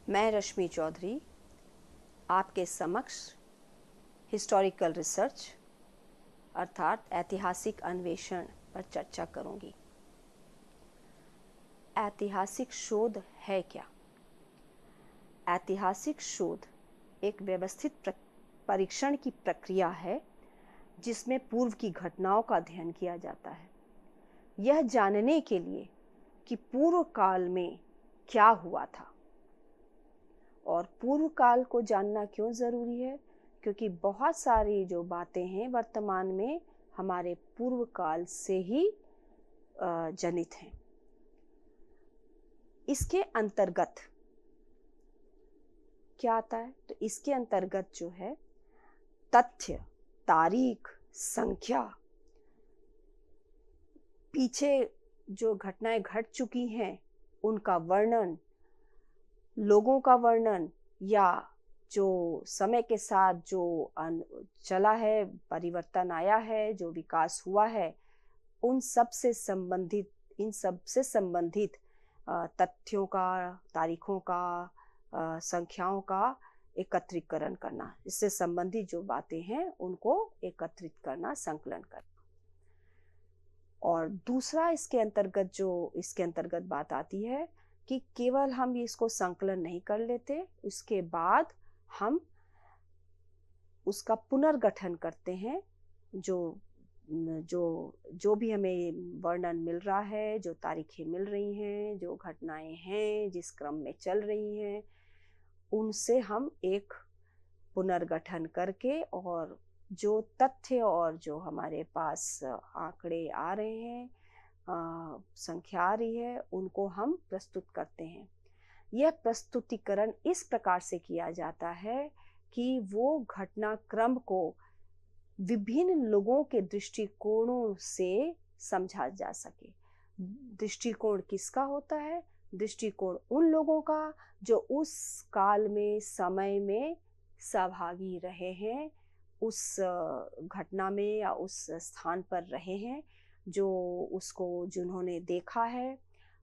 मैं रश्मि चौधरी आपके समक्ष हिस्टोरिकल रिसर्च अर्थात ऐतिहासिक अन्वेषण पर चर्चा करूंगी। ऐतिहासिक शोध है क्या? ऐतिहासिक शोध एक व्यवस्थित परीक्षण की प्रक्रिया है जिसमें पूर्व की घटनाओं का अध्ययन किया जाता है, यह जानने के लिए कि पूर्व काल में क्या हुआ था। और पूर्व काल को जानना क्यों ज़रूरी है? क्योंकि बहुत सारी जो बातें हैं वर्तमान में हमारे पूर्व काल से ही जनित हैं। इसके अंतर्गत क्या आता है? तो इसके अंतर्गत जो है तथ्य, तारीख, संख्या, पीछे जो घटनाएं घट चुकी हैं उनका वर्णन, लोगों का वर्णन, या जो समय के साथ जो चला है, परिवर्तन आया है, जो विकास हुआ है, इन सब से संबंधित तथ्यों का, तारीखों का, संख्याओं का एकत्रीकरण करना, इससे संबंधित जो बातें हैं उनको एकत्रित करना, संकलन करना। और दूसरा इसके अंतर्गत बात आती है कि केवल हम इसको संकलन नहीं कर लेते, इसके बाद हम उसका पुनर्गठन करते हैं। जो भी हमें वर्णन मिल रहा है, जो तारीखें मिल रही हैं, जो घटनाएं हैं जिस क्रम में चल रही हैं, उनसे हम एक पुनर्गठन करके और जो तथ्य और जो हमारे पास आंकड़े आ रहे हैं, संख्या आ रही है, उनको हम प्रस्तुत करते हैं। यह प्रस्तुतिकरण इस प्रकार से किया जाता है कि वो घटनाक्रम को विभिन्न लोगों के दृष्टिकोणों से समझा जा सके। दृष्टिकोण किसका होता है? दृष्टिकोण उन लोगों का जो उस काल में, समय में सहभागी रहे हैं, उस घटना में या उस स्थान पर रहे हैं, जिन्होंने देखा है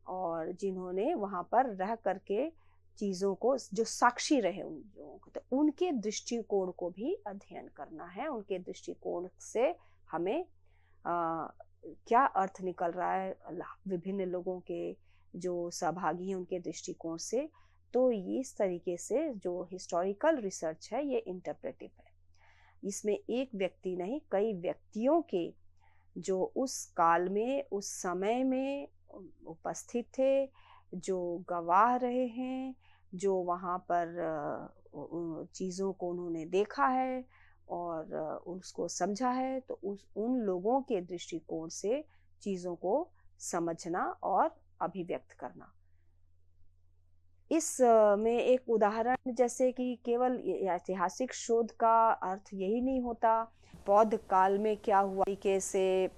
और जिन्होंने वहाँ पर रह करके चीज़ों को, जो साक्षी रहे उन लोगों को, तो उनके दृष्टिकोण को भी अध्ययन करना है। उनके दृष्टिकोण से हमें क्या अर्थ निकल रहा है विभिन्न लोगों के जो सहभागी हैं उनके दृष्टिकोण से। तो इस तरीके से जो हिस्टोरिकल रिसर्च है ये इंटरप्रेटिव है। इसमें एक व्यक्ति नहीं, कई व्यक्तियों के जो उस काल में, उस समय में उपस्थित थे, जो गवाह रहे हैं, जो वहाँ पर चीज़ों को उन्होंने देखा है और उसको समझा है, तो उन लोगों के दृष्टिकोण से चीज़ों को समझना और अभिव्यक्त करना। इस में एक उदाहरण, जैसे कि केवल ऐतिहासिक शोध का अर्थ यही नहीं होता, बौद्ध काल में क्या हुआ, तरीके से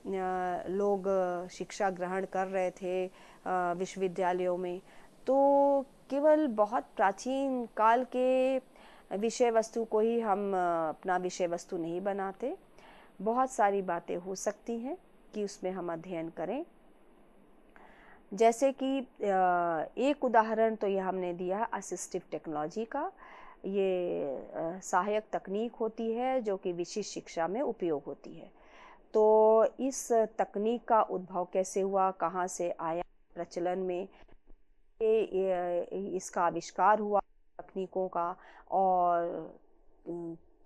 लोग शिक्षा ग्रहण कर रहे थे विश्वविद्यालयों में, तो केवल बहुत प्राचीन काल के विषय वस्तु को ही हम अपना विषय वस्तु नहीं बनाते। बहुत सारी बातें हो सकती हैं कि उसमें हम अध्ययन करें। जैसे कि एक उदाहरण तो ये हमने दिया असिस्टिव टेक्नोलॉजी का। ये सहायक तकनीक होती है जो कि विशिष्ट शिक्षा में उपयोग होती है। तो इस तकनीक का उद्भव कैसे हुआ, कहाँ से आया, प्रचलन में इसका आविष्कार हुआ तकनीकों का, और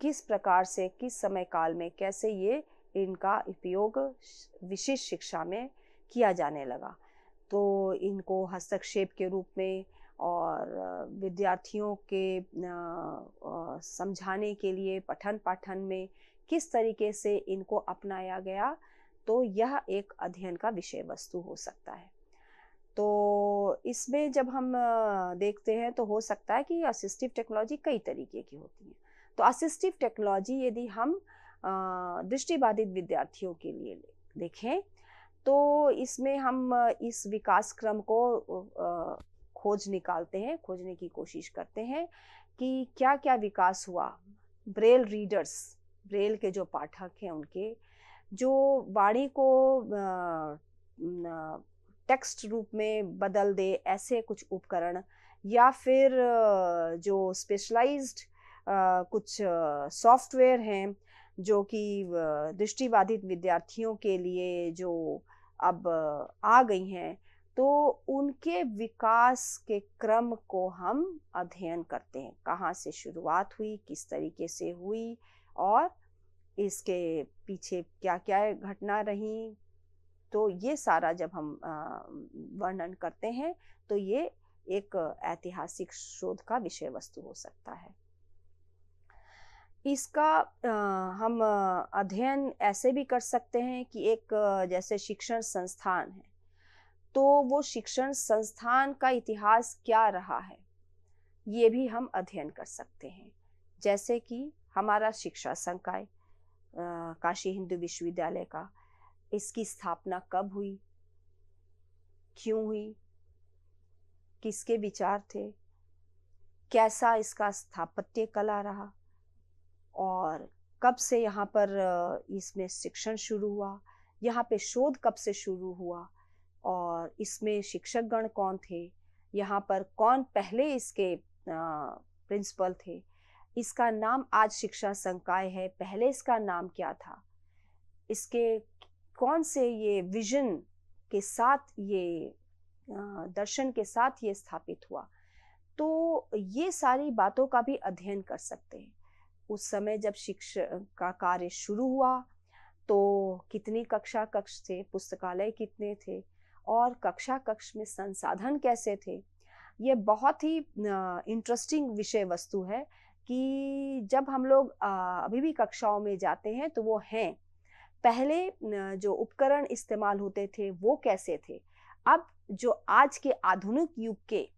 किस प्रकार से, किस समय काल में कैसे ये इनका उपयोग विशिष्ट शिक्षा में किया जाने लगा। तो इनको हस्तक्षेप के रूप में और विद्यार्थियों के समझाने के लिए पठन पाठन में किस तरीके से इनको अपनाया गया, तो यह एक अध्ययन का विषय वस्तु हो सकता है। तो इसमें जब हम देखते हैं तो हो सकता है कि असिस्टिव टेक्नोलॉजी कई तरीके की होती है। तो असिस्टिव टेक्नोलॉजी यदि हम दृष्टिबाधित विद्यार्थियों के लिए देखें तो इसमें हम इस विकास क्रम को खोजने की कोशिश करते हैं कि क्या क्या विकास हुआ। ब्रेल रीडर्स, ब्रेल के जो पाठक हैं, उनके जो वाणी को टेक्स्ट रूप में बदल दे, ऐसे कुछ उपकरण, या फिर जो स्पेशलाइज्ड कुछ सॉफ्टवेयर हैं जो कि दृष्टिबाधित विद्यार्थियों के लिए जो अब आ गई हैं, तो उनके विकास के क्रम को हम अध्ययन करते हैं। कहाँ से शुरुआत हुई, किस तरीके से हुई, और इसके पीछे क्या क्या घटना रही। तो ये सारा जब हम वर्णन करते हैं तो ये एक ऐतिहासिक शोध का विषय वस्तु हो सकता है। इसका हम अध्ययन ऐसे भी कर सकते हैं कि एक जैसे शिक्षण संस्थान है, तो वो शिक्षण संस्थान का इतिहास क्या रहा है, ये भी हम अध्ययन कर सकते हैं। जैसे कि हमारा शिक्षा संकाय काशी हिंदू विश्वविद्यालय का, इसकी स्थापना कब हुई, क्यों हुई, किसके विचार थे, कैसा इसका स्थापत्य कला रहा, और कब से यहाँ पर इसमें शिक्षण शुरू हुआ, यहाँ पे शोध कब से शुरू हुआ, और इसमें शिक्षक गण कौन थे, यहाँ पर कौन पहले इसके प्रिंसिपल थे, इसका नाम आज शिक्षा संकाय है, पहले इसका नाम क्या था, इसके कौन से ये विजन के साथ, ये दर्शन के साथ ये स्थापित हुआ। तो ये सारी बातों का भी अध्ययन कर सकते हैं। उस समय जब शिक्षा का कार्य शुरू हुआ तो कितनी कक्षा कक्ष थे, पुस्तकालय कितने थे, और कक्षा कक्ष में संसाधन कैसे थे। ये बहुत ही इंटरेस्टिंग विषय वस्तु है कि जब हम लोग अभी भी कक्षाओं में जाते हैं तो वो हैं, पहले जो उपकरण इस्तेमाल होते थे वो कैसे थे, अब जो आज के आधुनिक युग के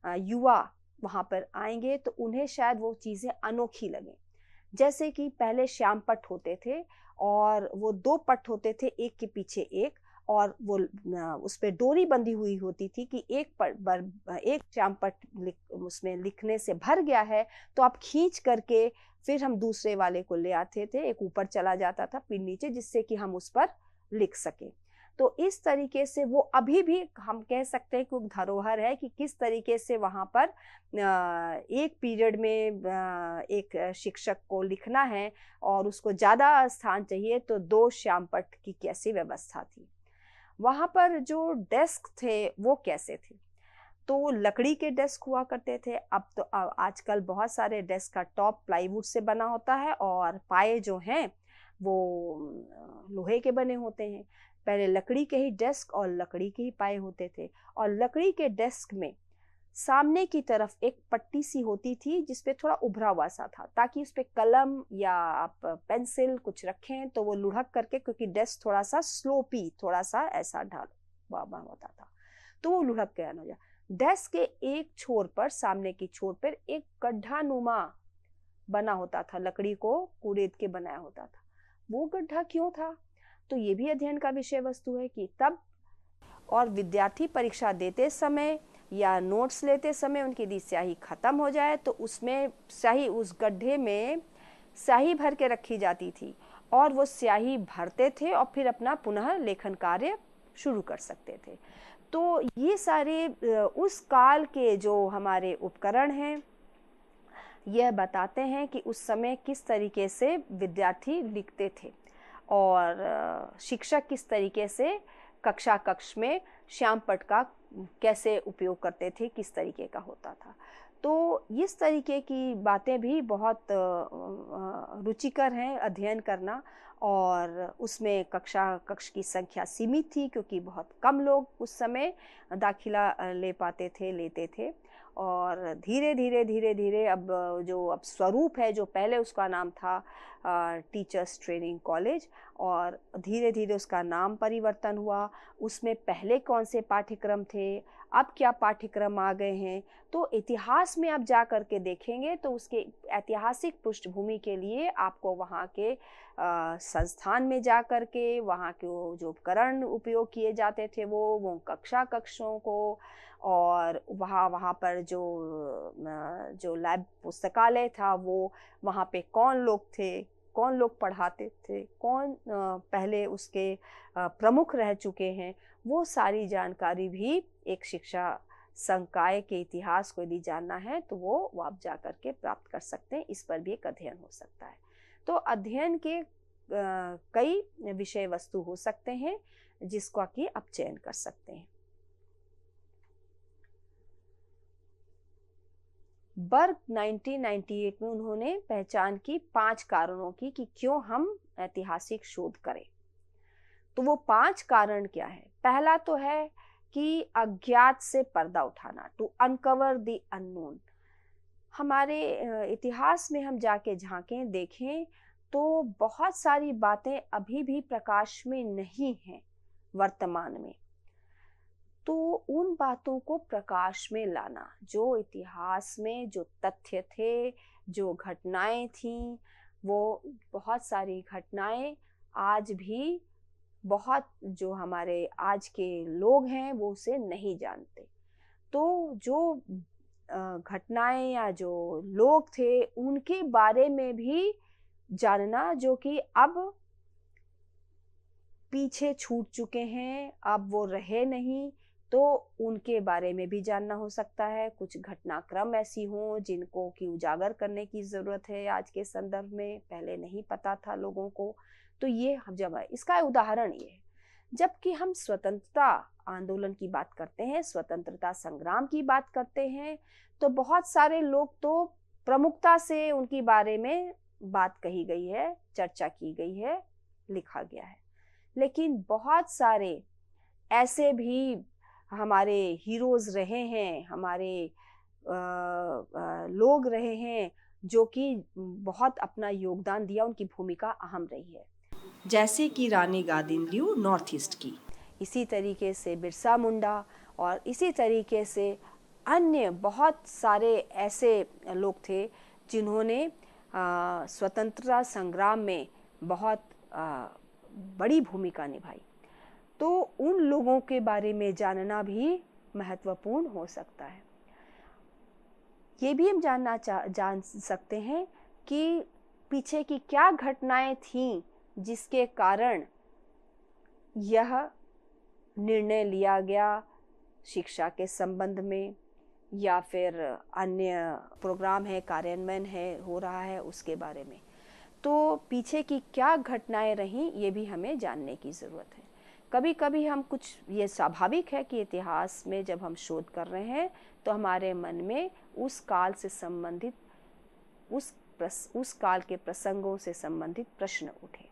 युवा वहाँ पर आएंगे तो उन्हें शायद वो चीज़ें अनोखी लगें। जैसे कि पहले श्याम पट्ट होते थे और वो 2 पट्ट होते थे, एक के पीछे एक, और वो उस पर डोरी बंधी हुई होती थी कि एक श्याम पट्ट उसमें लिखने से भर गया है तो आप खींच करके फिर हम दूसरे वाले को ले आते थे, एक ऊपर चला जाता था फिर नीचे, जिससे कि हम उस पर लिख सके। तो इस तरीके से वो अभी भी हम कह सकते हैं कि धरोहर है कि किस तरीके से वहाँ पर एक पीरियड में एक शिक्षक को लिखना है और उसको ज़्यादा स्थान चाहिए तो 2 श्याम पट्ट की कैसी व्यवस्था थी। वहाँ पर जो डेस्क थे वो कैसे थे, तो लकड़ी के डेस्क हुआ करते थे। अब तो आजकल बहुत सारे डेस्क का टॉप प्लाईवुड से बना होता है और पाए जो हैं वो लोहे के बने होते हैं। पहले लकड़ी के ही डेस्क और लकड़ी के ही पाए होते थे, और लकड़ी के डेस्क में सामने की तरफ एक पट्टी सी होती थी जिसपे थोड़ा उभरा हुआ सा था, ताकि उस पे कलम या आप पेंसिल कुछ रखें तो वो लुढ़क करके, क्योंकि डेस्क थोड़ा सा स्लोपी, थोड़ा सा ऐसा ढाल होता था, तो वो लुढ़क के न हो जाए। डेस्क के एक छोर पर, सामने की छोर पर एक गड्ढा नुमा बना होता था, लकड़ी को कुरेद के बनाया होता था। वो गड्ढा क्यों था, तो ये भी अध्ययन का विषय वस्तु है कि तब और विद्यार्थी परीक्षा देते समय या नोट्स लेते समय उनकी दी स्याही खत्म हो जाए तो उसमें स्याही, उस गड्ढे में स्याही भर के रखी जाती थी और वो स्याही भरते थे और फिर अपना पुनः लेखन कार्य शुरू कर सकते थे। तो ये सारे उस काल के जो हमारे उपकरण हैं यह बताते हैं कि उस समय किस तरीके से विद्यार्थी लिखते थे और शिक्षक किस तरीके से कक्षा कक्ष में श्याम पट्ट का कैसे उपयोग करते थे, किस तरीके का होता था। तो इस तरीके की बातें भी बहुत रुचिकर हैं अध्ययन करना, और उसमें कक्षा कक्ष की संख्या सीमित थी क्योंकि बहुत कम लोग उस समय दाखिला ले पाते थे, लेते थे। और धीरे धीरे अब जो अब स्वरूप है, जो पहले उसका नाम था टीचर्स ट्रेनिंग कॉलेज, और धीरे धीरे उसका नाम परिवर्तन हुआ। उसमें पहले कौन से पाठ्यक्रम थे, अब क्या पाठ्यक्रम आ गए हैं, तो इतिहास में आप जा कर के देखेंगे तो उसके ऐतिहासिक पृष्ठभूमि के लिए आपको वहाँ के संस्थान में जा कर के वहाँ के जो उपकरण उपयोग किए जाते थे वो कक्षा कक्षों को, और वहाँ पर जो लैब पुस्तकालय था वो, वहाँ पे कौन लोग थे, कौन लोग पढ़ाते थे, कौन पहले उसके प्रमुख रह चुके हैं, वो सारी जानकारी भी एक शिक्षा संकाय के इतिहास को यदि जानना है तो वो आप जा कर के प्राप्त कर सकते हैं। इस पर भी एक अध्ययन हो सकता है। तो अध्ययन के कई विषय वस्तु हो सकते हैं जिसका कि आप चयन कर सकते हैं। बर्ग 1998 में उन्होंने पहचान की 5 कारणों की कि क्यों हम ऐतिहासिक शोध करें। तो वो 5 कारण क्या है? पहला तो है कि अज्ञात से पर्दा उठाना, टू अनकवर द अननोन। हमारे इतिहास में हम जाके झांकें, देखें तो बहुत सारी बातें अभी भी प्रकाश में नहीं हैं वर्तमान में। तो उन बातों को प्रकाश में लाना, जो इतिहास में जो तथ्य थे, जो घटनाएं थीं, वो बहुत सारी घटनाएं आज भी बहुत जो हमारे आज के लोग हैं वो उसे नहीं जानते। तो जो घटनाएं या जो लोग थे उनके बारे में भी जानना, जो कि अब पीछे छूट चुके हैं, अब वो रहे नहीं, तो उनके बारे में भी जानना हो सकता है। कुछ घटनाक्रम ऐसी हों जिनको कि उजागर करने की ज़रूरत है आज के संदर्भ में, पहले नहीं पता था लोगों को। तो ये जब है, इसका उदाहरण ये है, जबकि हम स्वतंत्रता आंदोलन की बात करते हैं, स्वतंत्रता संग्राम की बात करते हैं, तो बहुत सारे लोग तो प्रमुखता से उनके बारे में बात कही गई है, चर्चा की गई है, लिखा गया है। लेकिन बहुत सारे ऐसे भी हमारे हीरोज रहे हैं, हमारे लोग रहे हैं जो कि बहुत अपना योगदान दिया, उनकी भूमिका अहम रही है, जैसे कि रानी गादिन्ल्यू नॉर्थ ईस्ट की, इसी तरीके से बिरसा मुंडा, और इसी तरीके से अन्य बहुत सारे ऐसे लोग थे जिन्होंने स्वतंत्रता संग्राम में बहुत बड़ी भूमिका निभाई। तो उन लोगों के बारे में जानना भी महत्वपूर्ण हो सकता है। ये भी हम जान सकते हैं कि पीछे की क्या घटनाएं थीं जिसके कारण यह निर्णय लिया गया शिक्षा के संबंध में, या फिर अन्य प्रोग्राम है, कार्यान्वयन है, हो रहा है, उसके बारे में। तो पीछे की क्या घटनाएं रहीं ये भी हमें जानने की ज़रूरत है। कभी कभी हम कुछ, ये स्वाभाविक है कि इतिहास में जब हम शोध कर रहे हैं तो हमारे मन में उस काल से संबंधित, उस काल के प्रसंगों से संबंधित प्रश्न उठे।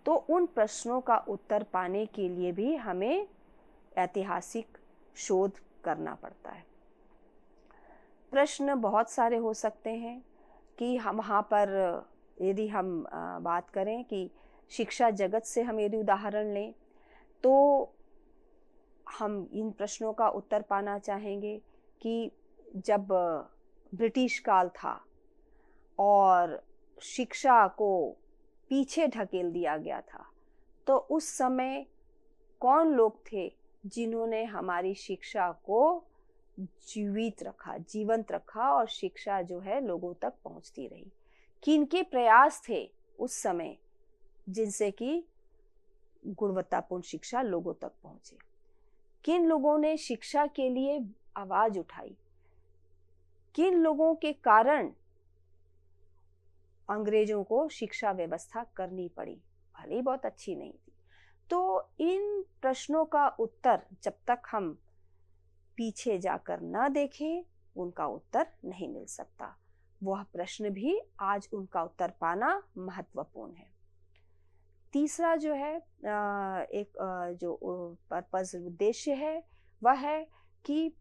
तो उन प्रश्नों का उत्तर पाने के लिए भी हमें ऐतिहासिक शोध करना पड़ता है। प्रश्न बहुत सारे हो सकते हैं कि हम वहाँ पर यदि हम बात करें कि शिक्षा जगत से हम यदि उदाहरण लें तो हम इन प्रश्नों का उत्तर पाना चाहेंगे कि जब ब्रिटिश काल था और शिक्षा को पीछे ढकेल दिया गया था, तो उस समय कौन लोग थे जिन्होंने हमारी शिक्षा को जीवंत रखा और शिक्षा जो है लोगों तक पहुंचती रही। किनके प्रयास थे उस समय जिनसे कि गुणवत्तापूर्ण शिक्षा लोगों तक पहुंचे? किन लोगों ने शिक्षा के लिए आवाज उठाई? किन लोगों के कारण अंग्रेजों को शिक्षा व्यवस्था करनी पड़ी, भले ही बहुत अच्छी नहीं थी? तो इन प्रश्नों का उत्तर जब तक हम पीछे जाकर ना देखें उनका उत्तर नहीं मिल सकता। वह प्रश्न भी आज उनका उत्तर पाना महत्वपूर्ण है। तीसरा जो है एक जो पर्पस, उद्देश्य है, वह है कि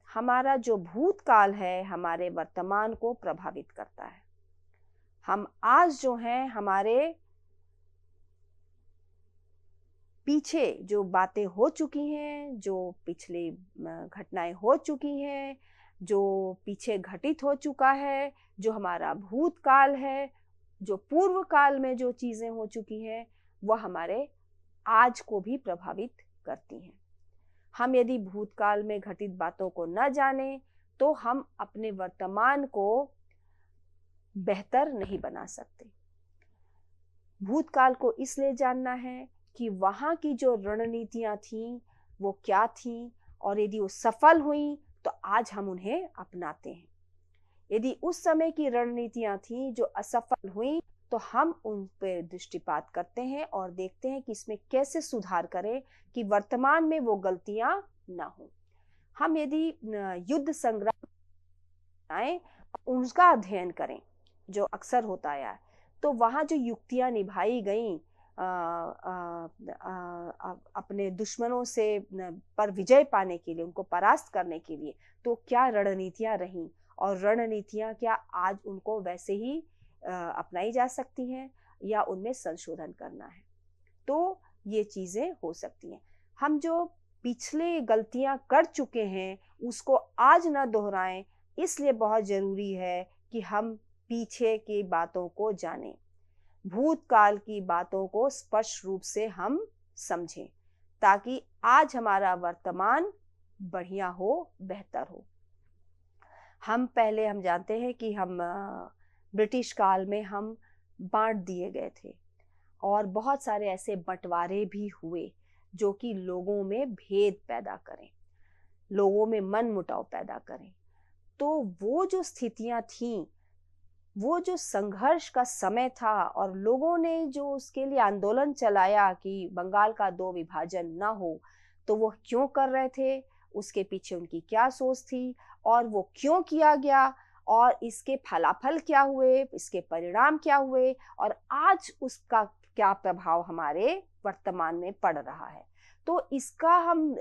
हमारा जो भूतकाल है हमारे वर्तमान को प्रभावित करता है। हम आज जो हैं, हमारे पीछे जो बातें हो चुकी हैं, जो पिछली घटनाएं हो चुकी हैं, जो पीछे घटित हो चुका है, जो हमारा भूतकाल है, जो पूर्व काल में जो चीज़ें हो चुकी हैं, वह हमारे आज को भी प्रभावित करती हैं। हम यदि भूतकाल में घटित बातों को न जाने तो हम अपने वर्तमान को बेहतर नहीं बना सकते। भूतकाल को इसलिए जानना है कि वहाँ की जो रणनीतियाँ थीं वो क्या थीं, और यदि वो सफल हुई तो आज हम उन्हें अपनाते हैं। यदि उस समय की रणनीतियाँ थीं जो असफल हुई तो हम उन पे दृष्टिपात करते हैं और देखते हैं कि इसमें कैसे सुधार करें कि वर्तमान में वो गलतियाँ ना हो। हम यदि युद्ध संग्राम आए उसका अध्ययन करें जो अक्सर होता आया है, तो वहाँ जो युक्तियाँ निभाई गईं अपने दुश्मनों से पर विजय पाने के लिए, उनको परास्त करने के लिए, तो क्या रणनीतियाँ रहीं और रणनीतियाँ क्या आज उनको वैसे ही अपनाई जा सकती हैं या उनमें संशोधन करना है। तो ये चीज़ें हो सकती हैं। हम जो पिछले गलतियां कर चुके हैं उसको आज ना दोहराएं, इसलिए बहुत ज़रूरी है कि हम पीछे की बातों को जानें, भूतकाल की बातों को स्पष्ट रूप से हम समझें, ताकि आज हमारा वर्तमान बढ़िया हो, बेहतर हो। हम जानते हैं कि हम ब्रिटिश काल में हम बांट दिए गए थे और बहुत सारे ऐसे बंटवारे भी हुए जो कि लोगों में भेद पैदा करें, लोगों में मन मुटाव पैदा करें। तो वो जो स्थितियां थीं, वो जो संघर्ष का समय था और लोगों ने जो उसके लिए आंदोलन चलाया कि बंगाल का 2 विभाजन ना हो, तो वो क्यों कर रहे थे, उसके पीछे उनकी क्या सोच थी और वो क्यों किया गया और इसके फलाफल क्या हुए, इसके परिणाम क्या हुए और आज उसका क्या प्रभाव हमारे वर्तमान में पड़ रहा है। तो इसका हम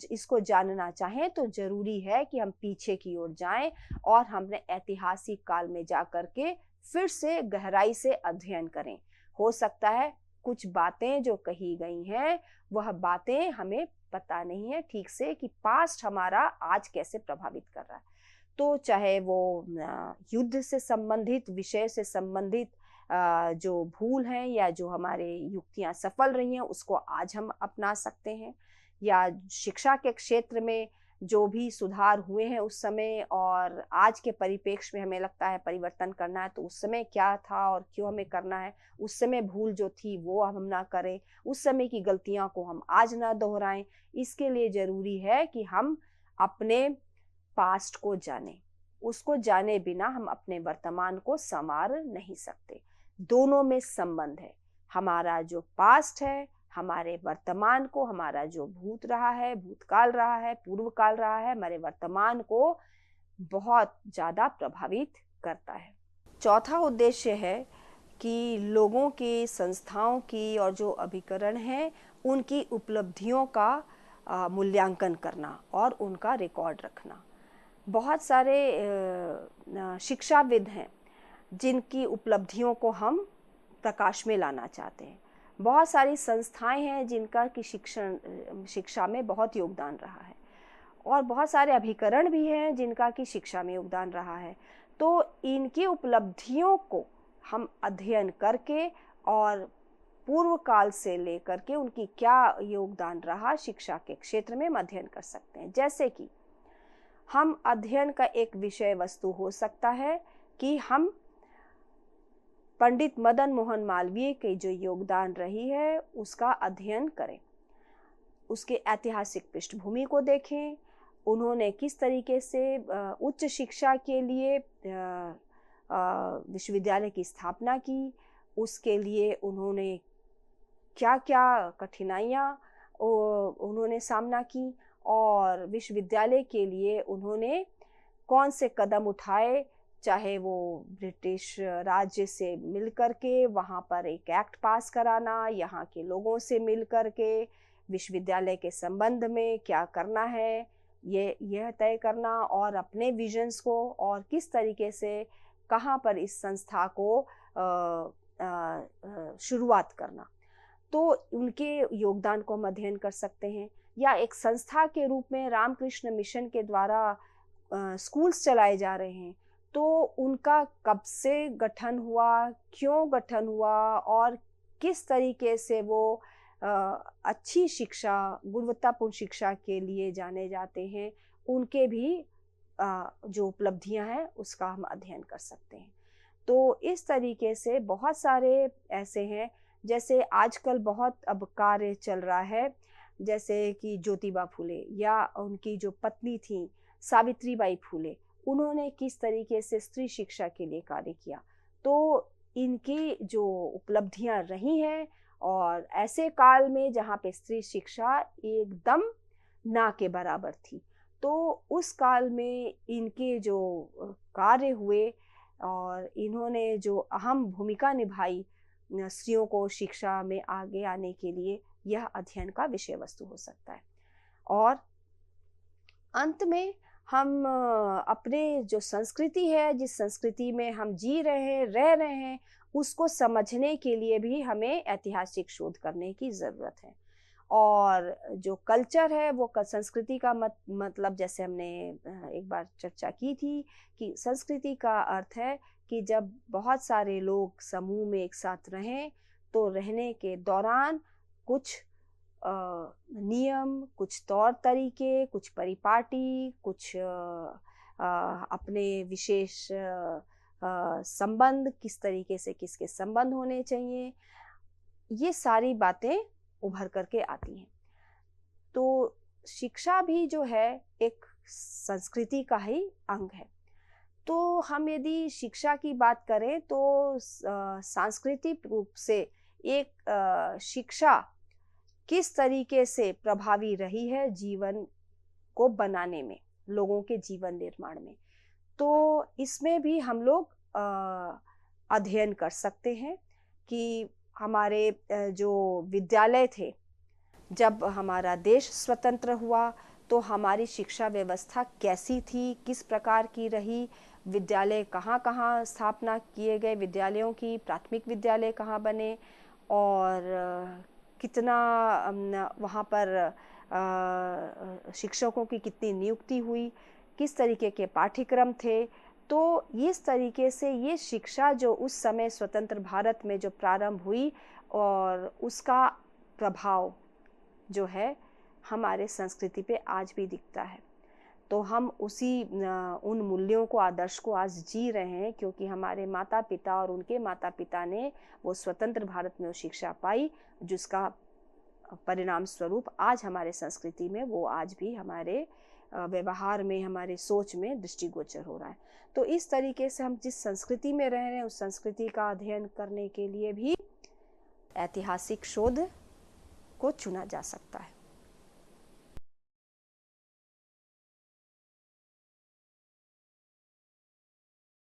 इसको जानना चाहें तो जरूरी है कि हम पीछे की ओर जाएं और हमने ऐतिहासिक काल में जाकर के फिर से गहराई से अध्ययन करें। हो सकता है कुछ बातें जो कही गई हैं वह बातें हमें पता नहीं है ठीक से कि पास्ट हमारा आज कैसे प्रभावित कर रहा है। तो चाहे वो युद्ध से संबंधित, विषय से संबंधित जो भूल हैं या जो हमारे युक्तियां सफल रही हैं उसको आज हम अपना सकते हैं, या शिक्षा के क्षेत्र में जो भी सुधार हुए हैं उस समय और आज के परिप्रेक्ष्य में हमें लगता है परिवर्तन करना है, तो उस समय क्या था और क्यों हमें करना है, उस समय भूल जो थी वो हम ना करें, उस समय की गलतियों को हम आज ना दोहराएं। इसके लिए जरूरी है कि हम अपने पास्ट को जानें। उसको जाने बिना हम अपने वर्तमान को संवार नहीं सकते। दोनों में संबंध है। हमारा जो पास्ट है हमारे वर्तमान को, हमारा जो भूत रहा है, भूतकाल रहा है, पूर्व काल रहा है, हमारे वर्तमान को बहुत ज़्यादा प्रभावित करता है। चौथा उद्देश्य है कि लोगों की, संस्थाओं की और जो अभिकरण हैं उनकी उपलब्धियों का मूल्यांकन करना और उनका रिकॉर्ड रखना। बहुत सारे शिक्षाविद हैं जिनकी उपलब्धियों को हम प्रकाश में लाना चाहते हैं। बहुत सारी संस्थाएं हैं जिनका कि शिक्षा में बहुत योगदान रहा है और बहुत सारे अभिकरण भी हैं जिनका कि शिक्षा में योगदान रहा है। तो इनकी उपलब्धियों को हम अध्ययन करके और पूर्व काल से लेकर के उनकी क्या योगदान रहा शिक्षा के क्षेत्र में हम अध्ययन कर सकते हैं। जैसे कि हम अध्ययन का एक विषय वस्तु हो सकता है कि हम पंडित मदन मोहन मालवीय के जो योगदान रही है उसका अध्ययन करें, उसके ऐतिहासिक पृष्ठभूमि को देखें, उन्होंने किस तरीके से उच्च शिक्षा के लिए विश्वविद्यालय की स्थापना की, उसके लिए उन्होंने क्या क्या कठिनाइयाँ उन्होंने सामना की और विश्वविद्यालय के लिए उन्होंने कौन से कदम उठाए, चाहे वो ब्रिटिश राज्य से मिल कर के वहाँ पर एक एक्ट पास कराना, यहाँ के लोगों से मिल कर के विश्वविद्यालय के संबंध में क्या करना है यह तय करना और अपने विजन्स को और किस तरीके से कहाँ पर इस संस्था को शुरुआत करना। तो उनके योगदान को हम अध्ययन कर सकते हैं। या एक संस्था के रूप में रामकृष्ण मिशन के द्वारा स्कूल्स चलाए जा रहे हैं, तो उनका कब से गठन हुआ, क्यों गठन हुआ और किस तरीके से वो अच्छी शिक्षा, गुणवत्तापूर्ण शिक्षा के लिए जाने जाते हैं, उनके भी जो उपलब्धियां हैं उसका हम अध्ययन कर सकते हैं। तो इस तरीके से बहुत सारे ऐसे हैं, जैसे आजकल बहुत अब कार्य चल रहा है, जैसे कि ज्योतिबा फुले या उनकी जो पत्नी थी सावित्रीबाई फुले, उन्होंने किस तरीके से स्त्री शिक्षा के लिए कार्य किया। तो इनकी जो उपलब्धियां रही हैं, और ऐसे काल में जहाँ पे स्त्री शिक्षा एकदम ना के बराबर थी, तो उस काल में इनके जो कार्य हुए और इन्होंने जो अहम भूमिका निभाई स्त्रियों को शिक्षा में आगे आने के लिए, यह अध्ययन का विषय वस्तु हो सकता है। और अंत में हम अपने जो संस्कृति है, जिस संस्कृति में हम जी रहे हैं, रह रहे हैं, उसको समझने के लिए भी हमें ऐतिहासिक शोध करने की ज़रूरत है। और जो कल्चर है वो संस्कृति का मतलब जैसे हमने एक बार चर्चा की थी कि संस्कृति का अर्थ है कि जब बहुत सारे लोग समूह में एक साथ रहें, तो रहने के दौरान कुछ नियम, कुछ तौर तरीके, कुछ परिपाटी, कुछ अपने विशेष संबंध, किस तरीके से किसके संबंध होने चाहिए, ये सारी बातें उभर करके आती हैं। तो शिक्षा भी जो है एक संस्कृति का ही अंग है। तो हम यदि शिक्षा की बात करें तो सांस्कृतिक रूप से एक शिक्षा किस तरीके से प्रभावी रही है जीवन को बनाने में, लोगों के जीवन निर्माण में, तो इसमें भी हम लोग अध्ययन कर सकते हैं कि हमारे जो विद्यालय थे, जब हमारा देश स्वतंत्र हुआ तो हमारी शिक्षा व्यवस्था कैसी थी, किस प्रकार की रही, विद्यालय कहाँ कहाँ स्थापना किए गए, विद्यालयों की प्राथमिक विद्यालय कहाँ बने, और कितना वहाँ पर शिक्षकों की कितनी नियुक्ति हुई, किस तरीके के पाठ्यक्रम थे। तो इस तरीके से ये शिक्षा जो उस समय स्वतंत्र भारत में जो प्रारंभ हुई, और उसका प्रभाव जो है हमारे संस्कृति पे आज भी दिखता है। तो हम उन मूल्यों को, आदर्श को आज जी रहे हैं, क्योंकि हमारे माता पिता और उनके माता पिता ने वो स्वतंत्र भारत में वो शिक्षा पाई, जिसका परिणाम स्वरूप आज हमारे संस्कृति में वो आज भी हमारे व्यवहार में, हमारे सोच में दृष्टिगोचर हो रहा है। तो इस तरीके से हम जिस संस्कृति में रह रहे हैं, उस संस्कृति का अध्ययन करने के लिए भी ऐतिहासिक शोध को चुना जा सकता है।